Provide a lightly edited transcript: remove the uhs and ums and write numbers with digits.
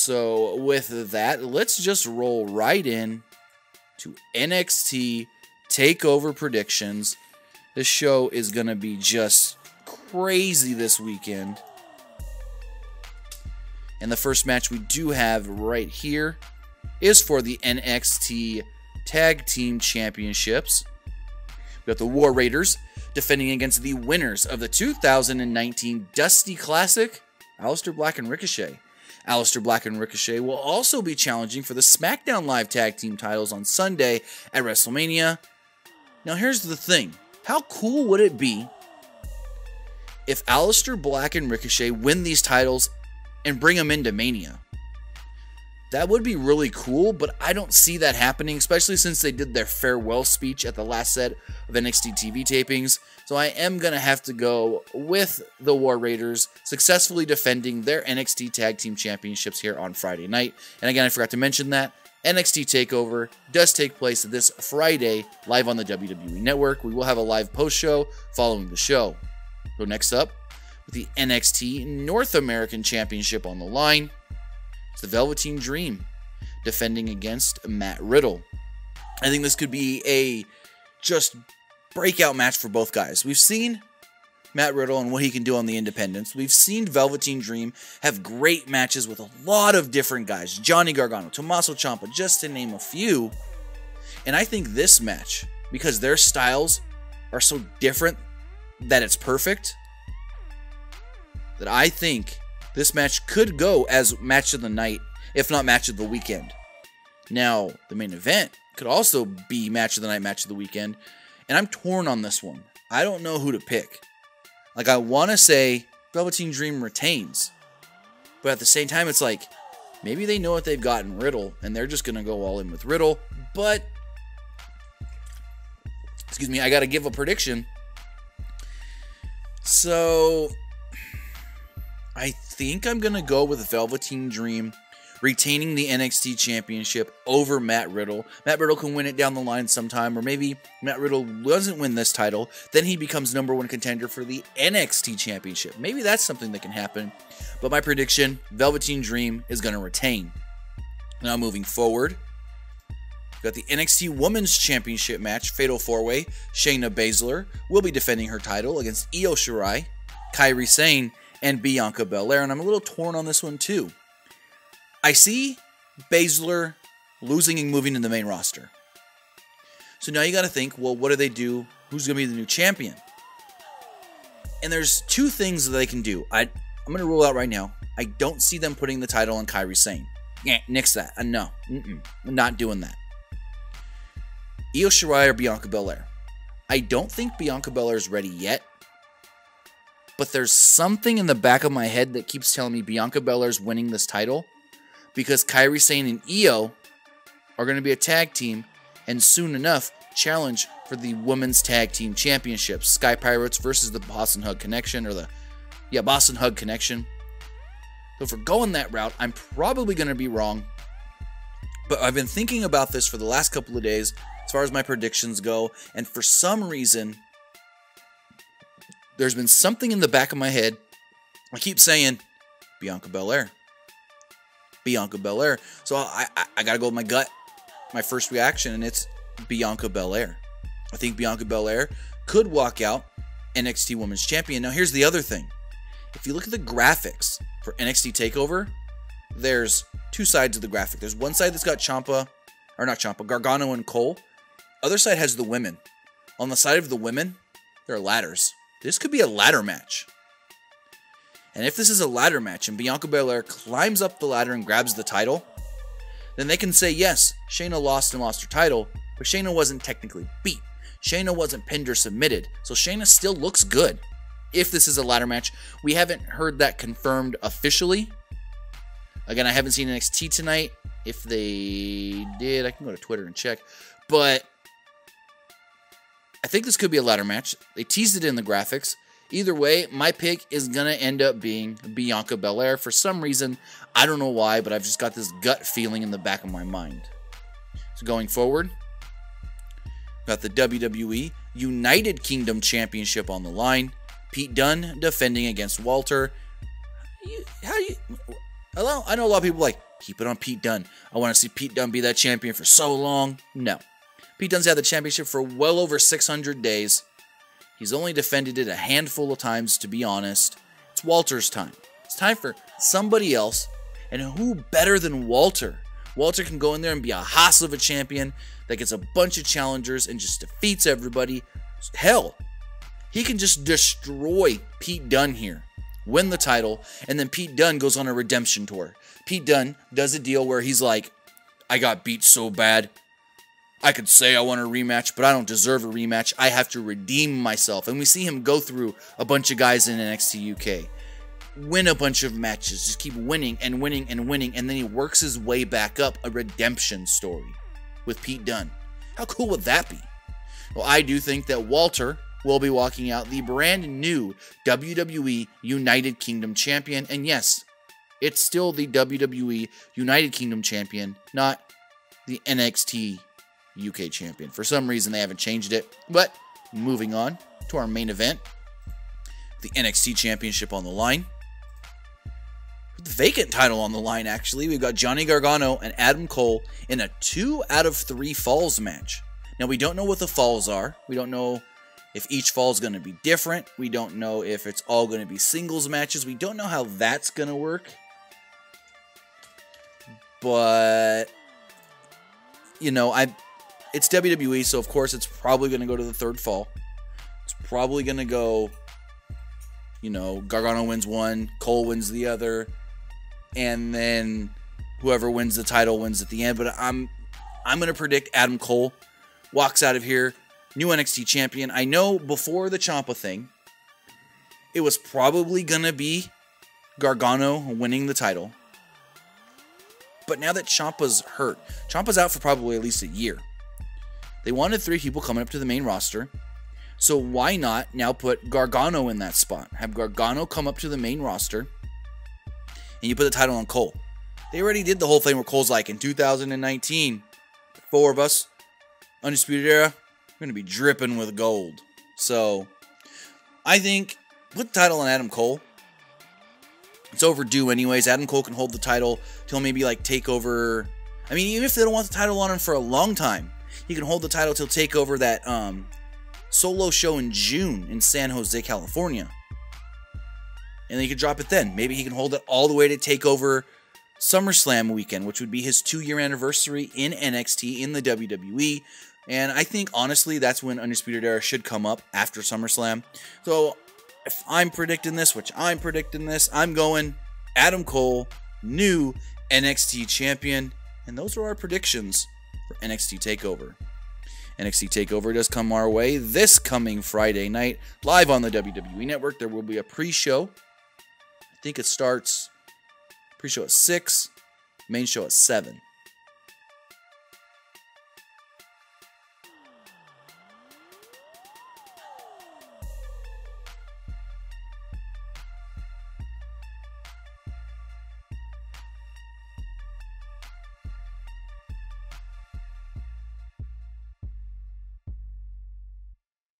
So with that, let's just roll right in to NXT Takeover predictions. This show is going to be just crazy this weekend. And the first match we do have right here is for the NXT Tag Team Championships. We got the War Raiders defending against the winners of the 2019 Dusty Classic, Aleister Black and Ricochet. Aleister Black and Ricochet will also be challenging for the SmackDown Live Tag Team titles on Sunday at WrestleMania. Now here's the thing. How cool would it be if Aleister Black and Ricochet win these titles and bring them into Mania? That would be really cool, but I don't see that happening, especially since they did their farewell speech at the last set of NXT TV tapings. So I am going to have to go with the War Raiders successfully defending their NXT Tag Team Championships here on Friday night. And again, I forgot to mention that NXT TakeOver does take place this Friday live on the WWE Network. We will have a live post-show following the show. So next up, with the NXT North American Championship on the line, it's the Velveteen Dream defending against Matt Riddle. I think this could be a just breakout match for both guys. We've seen Matt Riddle and what he can do on the independents. We've seen Velveteen Dream have great matches with a lot of different guys. Johnny Gargano, Tommaso Ciampa, just to name a few. And I think this match, because their styles are so different that it's perfect, that I think this match could go as match of the night, if not match of the weekend. Now, the main event could also be match of the night, match of the weekend, and I'm torn on this one. I don't know who to pick. Like, I want to say Velveteen Dream retains, but at the same time, it's like, maybe they know what they've got in Riddle, and they're just going to go all in with Riddle, but, excuse me, I got to give a prediction. So I think I'm going to go with Velveteen Dream retaining the NXT Championship over Matt Riddle. Matt Riddle can win it down the line sometime, or maybe Matt Riddle doesn't win this title, then he becomes #1 contender for the NXT Championship. Maybe that's something that can happen, but my prediction, Velveteen Dream is going to retain. Now moving forward, we've got the NXT Women's Championship match, Fatal 4-Way. Shayna Baszler will be defending her title against Io Shirai, Kairi Sane, and Bianca Belair, and I'm a little torn on this one too. I see Baszler losing and moving to the main roster. So now you got to think, well, what do they do? Who's going to be the new champion? And there's two things that they can do. I'm going to rule out right now. I don't see them putting the title on Kairi Sane. Yeah, nix that. No. I'm not doing that. Io Shirai or Bianca Belair. I don't think Bianca Belair is ready yet. But there's something in the back of my head that keeps telling me Bianca Belair's winning this title, because Kairi Sane and Io are going to be a tag team and soon enough challenge for the Women's Tag Team Championships. Sky Pirates versus the Boston Hug Connection, or the Boston Hug Connection. So if we're going that route, I'm probably going to be wrong. But I've been thinking about this for the last couple of days as far as my predictions go, and for some reason, there's been something in the back of my head. I keep saying, Bianca Belair. Bianca Belair. So I got to go with my gut, my first reaction, and it's Bianca Belair. I think Bianca Belair could walk out NXT Women's Champion. Now, here's the other thing. If you look at the graphics for NXT TakeOver, there's two sides of the graphic. There's one side that's got Gargano and Cole. Other side has the women. On the side of the women, there are ladders. This could be a ladder match. And if this is a ladder match and Bianca Belair climbs up the ladder and grabs the title, then they can say, yes, Shayna lost and lost her title, but Shayna wasn't technically beat. Shayna wasn't pinned or submitted, so Shayna still looks good. If this is a ladder match, we haven't heard that confirmed officially. Again, I haven't seen NXT tonight. If they did, I can go to Twitter and check. But I think this could be a ladder match. They teased it in the graphics. Either way, my pick is going to end up being Bianca Belair. For some reason, I don't know why, but I've just got this gut feeling in the back of my mind. So going forward, got the WWE United Kingdom Championship on the line. Pete Dunne defending against Walter. I know a lot of people are like, Keep it on Pete Dunne. I want to see Pete Dunne be that champion for so long. No. Pete Dunne's had the championship for well over 600 days. He's only defended it a handful of times, to be honest. It's Walter's time. It's time for somebody else. And who better than Walter? Walter can go in there and be a hoss of a champion that gets a bunch of challengers and just defeats everybody. Hell, he can just destroy Pete Dunne here, win the title, and then Pete Dunne goes on a redemption tour. Pete Dunne does a deal where he's like, I got beat so bad, I could say I want a rematch, but I don't deserve a rematch. I have to redeem myself. And we see him go through a bunch of guys in NXT UK, win a bunch of matches, just keep winning and winning and winning, and then he works his way back up, a redemption story with Pete Dunne. How cool would that be? Well, I do think that Walter will be walking out the brand new WWE United Kingdom champion, and yes, it's still the WWE United Kingdom champion, not the NXT UK champion. For some reason, they haven't changed it. But moving on to our main event, the NXT championship on the line. With the vacant title on the line, actually, we've got Johnny Gargano and Adam Cole in a 2 out of 3 falls match. Now, we don't know what the falls are. We don't know if each fall is going to be different. We don't know if it's all going to be singles matches. We don't know how that's going to work. But, you know, it's WWE, so of course it's probably going to go to the 3rd fall. It's probably going to go, you know, Gargano wins one, Cole wins the other, and then whoever wins the title wins at the end. But I'm going to predict Adam Cole walks out of here, new NXT champion. I know before the Ciampa thing, it was probably going to be Gargano winning the title. But now that Ciampa's hurt, Ciampa's out for probably at least a year. They wanted 3 people coming up to the main roster. So why not now put Gargano in that spot? Have Gargano come up to the main roster, and you put the title on Cole. They already did the whole thing where Cole's like, in 2019, 4 of us, Undisputed Era, we're going to be dripping with gold. So I think put the title on Adam Cole. It's overdue anyways. Adam Cole can hold the title till maybe like Takeover. I mean, even if they don't want the title on him for a long time, he can hold the title till Takeover, that solo show in June in San Jose, California. And then he could drop it then. Maybe he can hold it all the way to Takeover SummerSlam weekend, which would be his 2-year anniversary in NXT in the WWE. And I think, honestly, that's when Undisputed Era should come up after SummerSlam. So if I'm predicting this, which I'm predicting this, I'm going Adam Cole, new NXT champion. And those are our predictions for NXT TakeOver. NXT TakeOver does come our way this coming Friday night, live on the WWE Network. There will be a pre-show. I think it starts pre-show at 6, main show at 7.